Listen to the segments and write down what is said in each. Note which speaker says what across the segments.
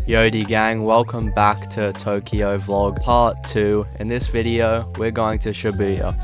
Speaker 1: Yodi gang, welcome back to Tokyo Vlog Part 2. In this video, we're going to Shibuya.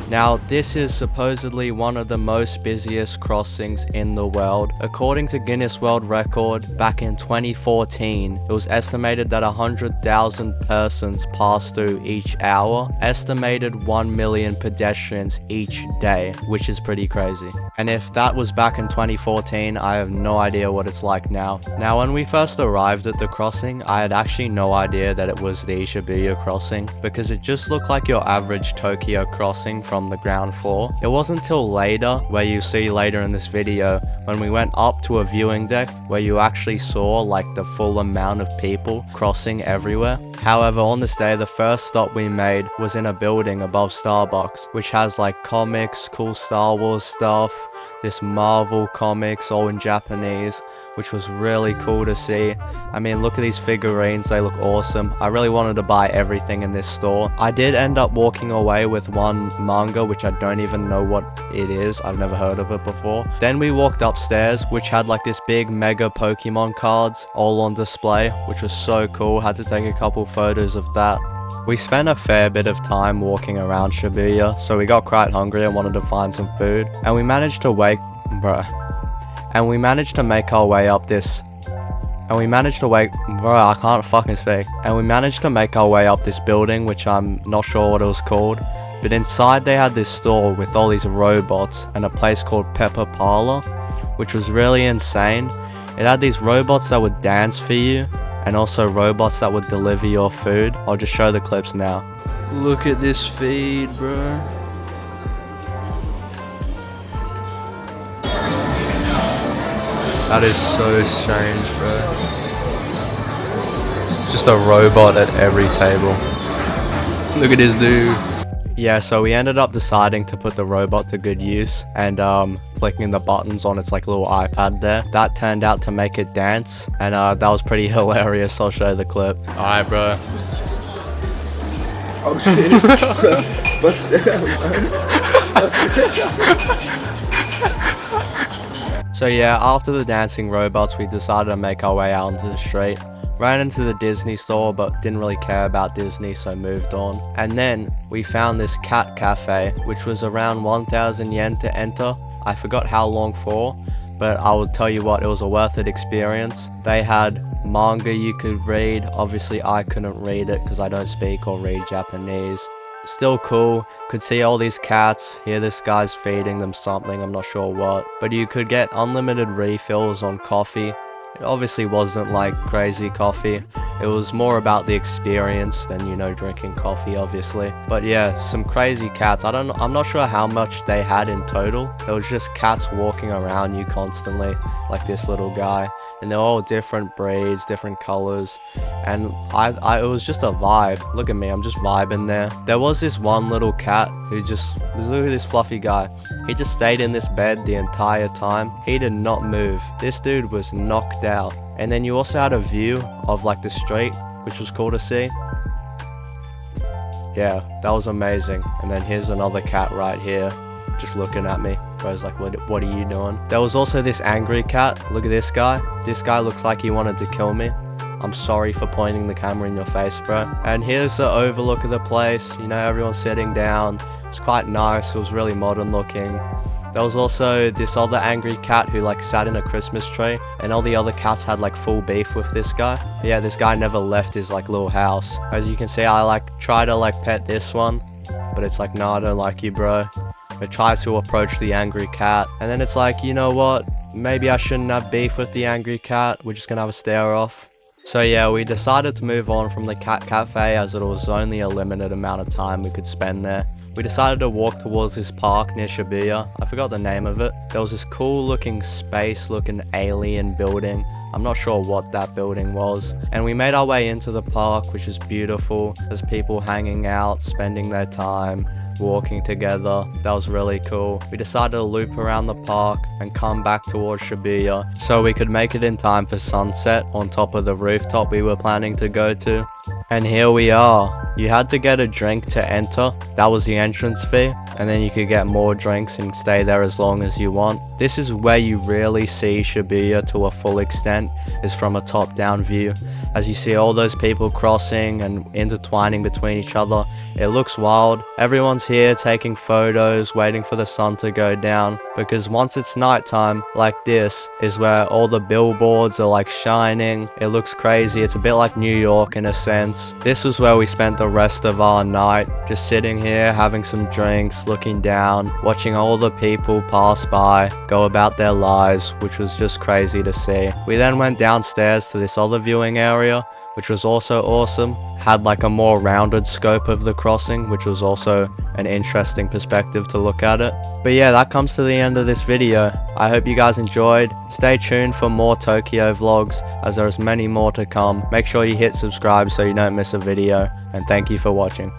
Speaker 1: Now, this is supposedly one of the most busiest crossings in the world. According to Guinness World Record, back in 2014, it was estimated that 100,000 persons pass through each hour, estimated 1 million pedestrians each day, which is pretty crazy. And if that was back in 2014, I have no idea what it's like now. Now, when we first arrived at the crossing, I had actually no idea that it was the Shibuya crossing, because it just looked like your average Tokyo crossing from the ground floor. It wasn't until later, where you see later in this video, when we went up to a viewing deck where you actually saw like the full amount of people crossing everywhere. However, on this day, the first stop we made was in a building above Starbucks, which has like comics, cool Star Wars stuff, this Marvel comics all in Japanese, which was really cool to see. I mean, look at these figurines, they look awesome. I really wanted to buy everything in this store. I did end up walking away with one manga, which I don't even know what it is. I've never heard of it before. Then we walked upstairs, which had like this big mega Pokemon cards all on display, which was so cool. Had to take a couple photos of that. We spent a fair bit of time walking around Shibuya, so we got quite hungry and wanted to find some food. And we managed to make our way up this... I can't fucking speak. And we managed to make our way up this building, which I'm not sure what it was called. But inside they had this store with all these robots and a place called Pepper Parlor, which was really insane. It had these robots that would dance for you, and also robots that would deliver your food. I'll just show the clips now. Look at this feed, bro. That is so strange, bro. Just a robot at every table. Look at this dude. Yeah, so we ended up deciding to put the robot to good use, and clicking the buttons on its like little iPad there. That turned out to make it dance, and that was pretty hilarious. I'll show you the clip. Alright, bro.
Speaker 2: Oh shit. What's that?
Speaker 1: So yeah, after the dancing robots, we decided to make our way out into the street. Ran into the Disney store, but didn't really care about Disney, so moved on. And then we found this cat cafe, which was around 1,000 yen to enter. I forgot how long for, but I will tell you what, it was a worth it experience. They had manga you could read. Obviously I couldn't read it because I don't speak or read Japanese. Still cool, could see all these cats, hear this guy's feeding them something, I'm not sure what. But you could get unlimited refills on coffee. It obviously wasn't like crazy coffee. It was more about the experience than, you know, drinking coffee, obviously. But yeah, some crazy cats. I'm not sure how much they had in total. There was just cats walking around you constantly, like this little guy. And they're all different breeds, different colors. And it was just a vibe. Look at me, I'm just vibing there. There was this one little cat who just, look at this fluffy guy. He just stayed in this bed the entire time. He did not move. This dude was knocked out. And then you also had a view of like the street, which was cool to see. Yeah, that was amazing. And then here's another cat right here, just looking at me. Bro's like, what are you doing? There was also this angry cat. Look at this guy. This guy looks like he wanted to kill me. I'm sorry for pointing the camera in your face, bro. And here's the overlook of the place. You know, everyone's sitting down. It's quite nice. It was really modern looking. There was also this other angry cat who like sat in a Christmas tree, and all the other cats had like full beef with this guy. But yeah, this guy never left his like little house. As you can see, I like try to like pet this one, but it's like, no, I don't like you, bro. It tries to approach the angry cat, and then it's like, you know what? Maybe I shouldn't have beef with the angry cat. We're just gonna have a stare off. So yeah, we decided to move on from the cat cafe as it was only a limited amount of time we could spend there. We decided to walk towards this park near Shibuya. I forgot the name of it. There was this cool looking space looking alien building. I'm not sure what that building was. And we made our way into the park, which is beautiful. There's people hanging out, spending their time, walking together. That was really cool. We decided to loop around the park and come back towards Shibuya so we could make it in time for sunset on top of the rooftop we were planning to go to. And here we are. You had to get a drink to enter. That was the entrance fee. and then you could get more drinks and stay there as long as you want. This is where you really see Shibuya to a full extent, is from a top-down view. As you see all those people crossing and intertwining between each other, it looks wild. Everyone's here taking photos, waiting for the sun to go down, because once it's nighttime, like this, is where all the billboards are like shining. It looks crazy. It's a bit like New York in a sense. This was where we spent the rest of our night, just sitting here, having some drinks, looking down, watching all the people pass by, go about their lives, which was just crazy to see. We then went downstairs to this other viewing area, which was also awesome. Had like a more rounded scope of the crossing, which was also an interesting perspective to look at it. But yeah, that comes to the end of this video. I hope you guys enjoyed. Stay tuned for more Tokyo vlogs, as there's many more to come. Make sure you hit subscribe so you don't miss a video, and thank you for watching.